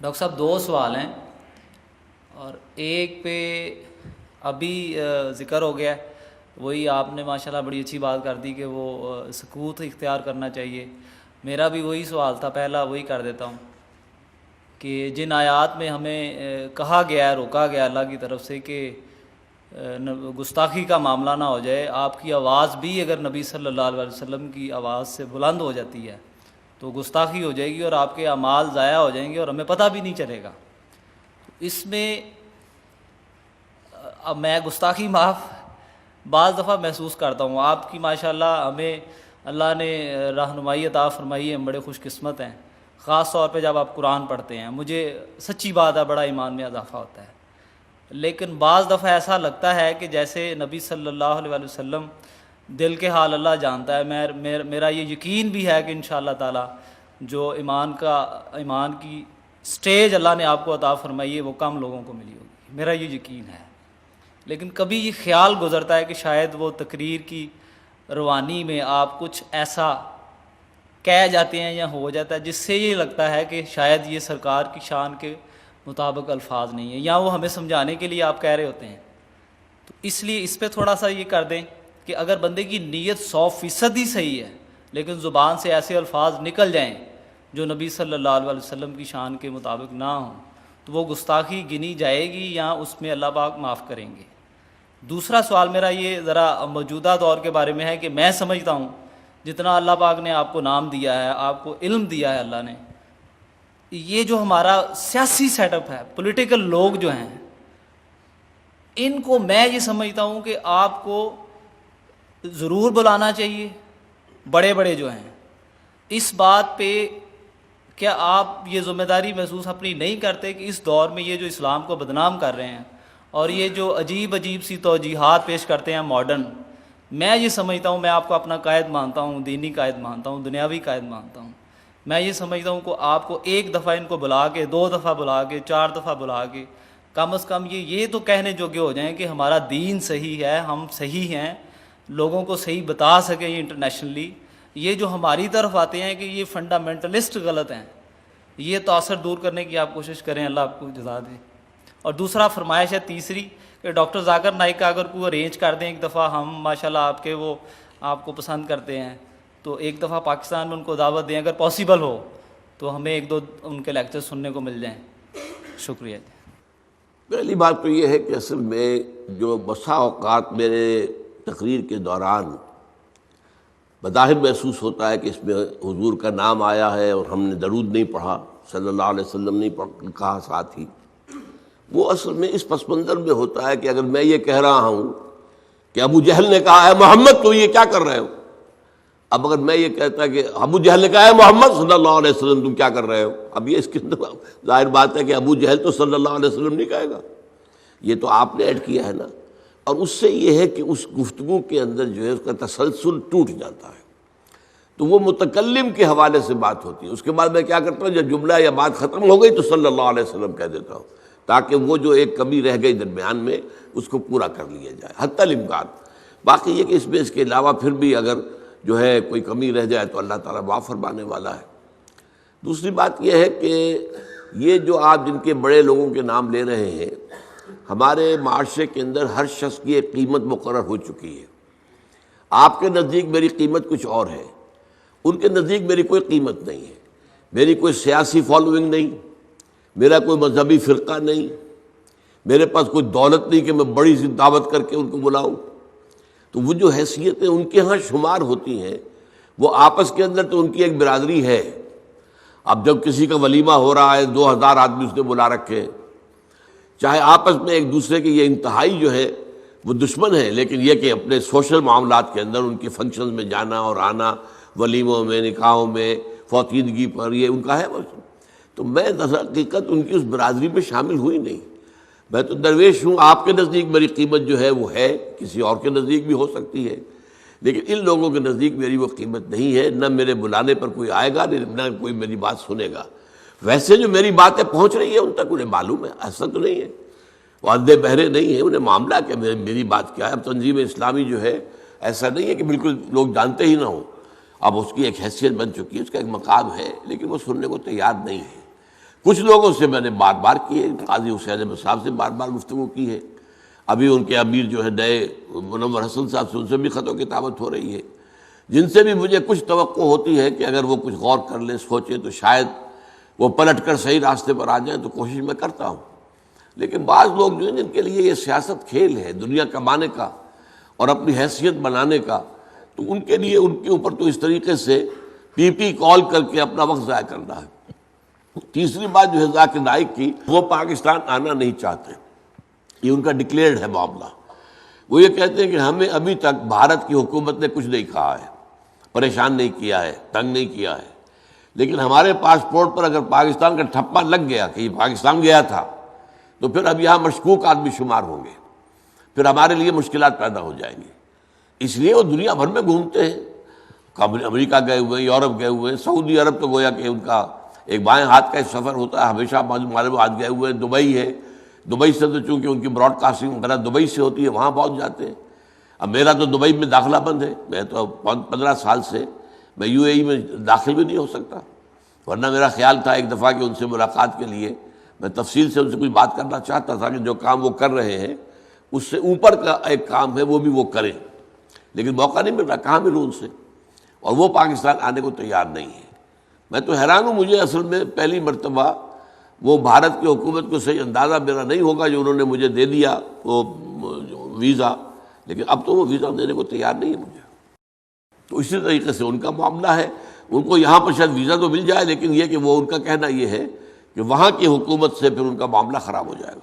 Doctor صاحب دو سوال ہیں، اور ایک پہ ابھی ذکر ہو گیا ہے، وہی آپ نے ماشاءاللہ بڑی اچھی بات کر دی کہ وہ سکوت اختیار کرنا چاہیے۔ میرا بھی وہی سوال تھا، پہلا وہی کر دیتا ہوں کہ جن آیات میں ہمیں کہا گیا ہے، روکا گیا اللہ کی طرف سے کہ گستاخی کا معاملہ نہ ہو جائے، آپ کی آواز بھی اگر نبی صلی اللہ علیہ وسلم کی آواز سے بلند ہو جاتی ہے تو گستاخی ہو جائے گی اور آپ کے اعمال ضائع ہو جائیں گے اور ہمیں پتہ بھی نہیں چلے گا۔ اس میں اب میں گستاخی معاف بعض دفعہ محسوس کرتا ہوں، آپ کی ماشاءاللہ ہمیں اللہ نے رہنمائی عطا فرمائی ہے، ہم بڑے خوش قسمت ہیں، خاص طور پہ جب آپ قرآن پڑھتے ہیں، مجھے سچی بات ہے بڑا ایمان میں اضافہ ہوتا ہے۔ لیکن بعض دفعہ ایسا لگتا ہے کہ جیسے نبی صلی اللہ علیہ وسلم، دل کے حال اللہ جانتا ہے، میرا یہ یقین بھی ہے کہ انشاءاللہ تعالی جو ایمان کی سٹیج اللہ نے آپ کو عطا فرمائی ہے وہ کم لوگوں کو ملی ہوگی، میرا یہ یقین ہے۔ لیکن کبھی یہ خیال گزرتا ہے کہ شاید وہ تقریر کی روانی میں آپ کچھ ایسا کہہ جاتے ہیں یا ہو جاتا ہے جس سے یہ لگتا ہے کہ شاید یہ سرکار کی شان کے مطابق الفاظ نہیں ہیں، یا وہ ہمیں سمجھانے کے لیے آپ کہہ رہے ہوتے ہیں۔ تو اس لیے اس پہ تھوڑا سا یہ کر دیں کہ اگر بندے کی نیت 100% ہی صحیح ہے لیکن زبان سے ایسے الفاظ نکل جائیں جو نبی صلی اللہ علیہ وسلم کی شان کے مطابق نہ ہوں تو وہ گستاخی گنی جائے گی یا اس میں اللہ پاک معاف کریں گے۔ دوسرا سوال میرا یہ ذرا موجودہ دور کے بارے میں ہے کہ میں سمجھتا ہوں جتنا اللہ پاک نے آپ کو نام دیا ہے، آپ کو علم دیا ہے اللہ نے، یہ جو ہمارا سیاسی سیٹ اپ ہے، پولیٹیکل لوگ جو ہیں، ان کو میں یہ سمجھتا ہوں کہ آپ کو ضرور بلانا چاہیے، بڑے بڑے جو ہیں۔ اس بات پہ کیا آپ یہ ذمہ داری محسوس اپنی نہیں کرتے کہ اس دور میں یہ جو اسلام کو بدنام کر رہے ہیں اور یہ جو عجیب عجیب سی توجیہات پیش کرتے ہیں ماڈرن، میں یہ سمجھتا ہوں، میں آپ کو اپنا قائد مانتا ہوں، دینی قائد مانتا ہوں، دنیاوی قائد مانتا ہوں، میں یہ سمجھتا ہوں کہ آپ کو ایک دفعہ ان کو بلا کے، 2 دفعہ بلا کے، 4 دفعہ بلا کے، کم از کم یہ تو کہنے جوگے ہو جائیں کہ ہمارا دین صحیح ہے، ہم صحیح ہیں، لوگوں کو صحیح بتا سکیں یہ انٹرنیشنلی۔ یہ جو ہماری طرف آتے ہیں کہ یہ فنڈامنٹلسٹ غلط ہیں، یہ تاثر دور کرنے کی آپ کوشش کریں، اللہ آپ کو جزا دے۔ اور دوسرا فرمائش ہے تیسری کہ ڈاکٹر ذاکر نائک کا اگر کوئی ارینج کر دیں ایک دفعہ، ہم ماشاءاللہ آپ کے وہ آپ کو پسند کرتے ہیں تو ایک دفعہ پاکستان میں ان کو دعوت دیں، اگر پاسبل ہو تو ہمیں 1-2 ان کے لیکچر سننے کو مل جائیں۔ شکریہ جی۔ پہلی بات تو یہ ہے کہ اصل میں جو بسا اوقات میرے تقریر کے دوران بظاہر محسوس ہوتا ہے کہ اس میں حضور کا نام آیا ہے اور ہم نے درود نہیں پڑھا، صلی اللہ علیہ وسلم نہیں کہا ساتھ ہی، وہ اصل میں اس پس منظر میں ہوتا ہے کہ اگر میں یہ کہہ رہا ہوں کہ ابو جہل نے کہا ہے محمد تو یہ کیا کر رہے ہو، اب اگر میں یہ کہتا کہ ابو جہل نے کہا ہے محمد صلی اللہ علیہ وسلم تم کیا کر رہے ہو، اب یہ اس کے اندر ظاہر بات ہے کہ ابو جہل تو صلی اللہ علیہ وسلم نہیں کہے گا، یہ تو آپ نے ایڈ کیا ہے نا۔ اور اس سے یہ ہے کہ اس گفتگو کے اندر جو ہے اس کا تسلسل ٹوٹ جاتا ہے، تو وہ متکلم کے حوالے سے بات ہوتی ہے۔ اس کے بعد میں کیا کرتا ہوں، جب جملہ یا بات ختم ہو گئی تو صلی اللہ علیہ وسلم کہہ دیتا ہوں تاکہ وہ جو ایک کمی رہ گئی درمیان میں اس کو پورا کر لیا جائے حتی الامکان۔ باقی یہ کہ اس میں اس کے علاوہ پھر بھی اگر جو ہے کوئی کمی رہ جائے تو اللہ تعالیٰ معاف فرمانے والا ہے۔ دوسری بات یہ ہے کہ یہ جو آپ جن کے بڑے لوگوں کے نام لے رہے ہیں، ہمارے معاشرے کے اندر ہر شخص کی ایک قیمت مقرر ہو چکی ہے۔ آپ کے نزدیک میری قیمت کچھ اور ہے، ان کے نزدیک میری کوئی قیمت نہیں ہے، میری کوئی سیاسی فالوئنگ نہیں، میرا کوئی مذہبی فرقہ نہیں، میرے پاس کوئی دولت نہیں کہ میں بڑی سی دعوت کر کے ان کو بلاؤں، تو وہ جو حیثیتیں ان کے ہاں شمار ہوتی ہیں وہ آپس کے اندر تو ان کی ایک برادری ہے۔ اب جب کسی کا ولیمہ ہو رہا ہے 2000 آدمی اس نے بلا رکھے، چاہے آپس میں ایک دوسرے کے یہ انتہائی جو ہے وہ دشمن ہے، لیکن یہ کہ اپنے سوشل معاملات کے اندر ان کے فنکشنز میں جانا اور آنا، ولیموں میں، نکاحوں میں، فوتیدگی پر، یہ ان کا ہے۔ تو میں در حقیقت ان کی اس برادری میں شامل ہوئی نہیں، میں تو درویش ہوں۔ آپ کے نزدیک میری قیمت جو ہے وہ ہے، کسی اور کے نزدیک بھی ہو سکتی ہے، لیکن ان لوگوں کے نزدیک میری وہ قیمت نہیں ہے، نہ میرے بلانے پر کوئی آئے گا نہ کوئی میری بات سنے گا۔ ویسے جو میری باتیں پہنچ رہی ہیں ان تک انہیں معلوم ہے، ایسا تو نہیں ہے، وہ اندھے بہرے نہیں ہیں، انہیں معاملہ کہ میری بات کیا ہے۔ اب تنظیم اسلامی جو ہے ایسا نہیں ہے کہ بالکل لوگ جانتے ہی نہ ہوں، اب اس کی ایک حیثیت بن چکی ہے، اس کا ایک مقام ہے، لیکن وہ سننے کو تیار نہیں ہے۔ کچھ لوگوں سے میں نے بار بار کی ہے، قاضی حسین احمد صاحب سے بار بار گفتگو کی ہے، ابھی ان کے امیر جو ہے نئے منور حسن صاحب سے ان سے بھی خط و کتابت ہو رہی ہے، جن سے بھی مجھے کچھ توقع ہوتی ہے کہ اگر وہ کچھ غور کر لیں، سوچیں تو شاید وہ پلٹ کر صحیح راستے پر آ جائیں، تو کوشش میں کرتا ہوں۔ لیکن بعض لوگ جو ہیں جن کے لیے یہ سیاست کھیل ہے، دنیا کمانے کا اور اپنی حیثیت بنانے کا، تو ان کے لیے ان کے اوپر تو اس طریقے سے پی پی کال کر کے اپنا وقت ضائع کرنا ہے۔ تیسری بات جو ہے ذاکر نائک کی، وہ پاکستان آنا نہیں چاہتے، یہ ان کا ڈکلیئرڈ ہے معاملہ۔ وہ یہ کہتے ہیں کہ ہمیں ابھی تک بھارت کی حکومت نے کچھ نہیں کہا ہے، پریشان نہیں کیا ہے، تنگ نہیں کیا ہے، لیکن ہمارے پاسپورٹ پر اگر پاکستان کا ٹھپا لگ گیا کہ یہ پاکستان گیا تھا، تو پھر اب یہاں مشکوک آدمی شمار ہوں گے، پھر ہمارے لیے مشکلات پیدا ہو جائیں گی۔ اس لیے وہ دنیا بھر میں گھومتے ہیں، امریکہ گئے ہوئے ہیں، یورپ گئے ہوئے ہیں، سعودی عرب تو گویا کہ ان کا ایک بائیں ہاتھ کا سفر ہوتا ہے، ہمیشہ معلوم آج گئے ہوئے ہیں، دبئی ہے، دبئی سے تو چونکہ ان کی براڈ کاسٹنگ وغیرہ دبئی سے ہوتی ہے، وہاں پہنچ جاتے ہیں۔ اب میرا تو دبئی میں داخلہ بند ہے، میں تو 15 سال سے میں یو اے ای میں داخل بھی نہیں ہو سکتا، ورنہ میرا خیال تھا ایک دفعہ کہ ان سے ملاقات کے لیے میں تفصیل سے ان سے کچھ بات کرنا چاہتا تھا کہ جو کام وہ کر رہے ہیں اس سے اوپر کا ایک کام ہے وہ بھی وہ کریں، لیکن موقع نہیں مل رہا، کہاں ملوں ان سے، اور وہ پاکستان آنے کو تیار نہیں ہے۔ میں تو حیران ہوں، مجھے اصل میں پہلی مرتبہ وہ بھارت کی حکومت کو صحیح اندازہ میرا نہیں ہوگا جو انہوں نے مجھے دے دیا وہ ویزا، لیکن اب تو وہ ویزا دینے کو تیار نہیں ہے مجھے۔ تو اسی طریقے سے ان کا معاملہ ہے، ان کو یہاں پر شاید ویزا تو مل جائے، لیکن یہ کہ وہ ان کا کہنا یہ ہے کہ وہاں کی حکومت سے پھر ان کا معاملہ خراب ہو جائے گا۔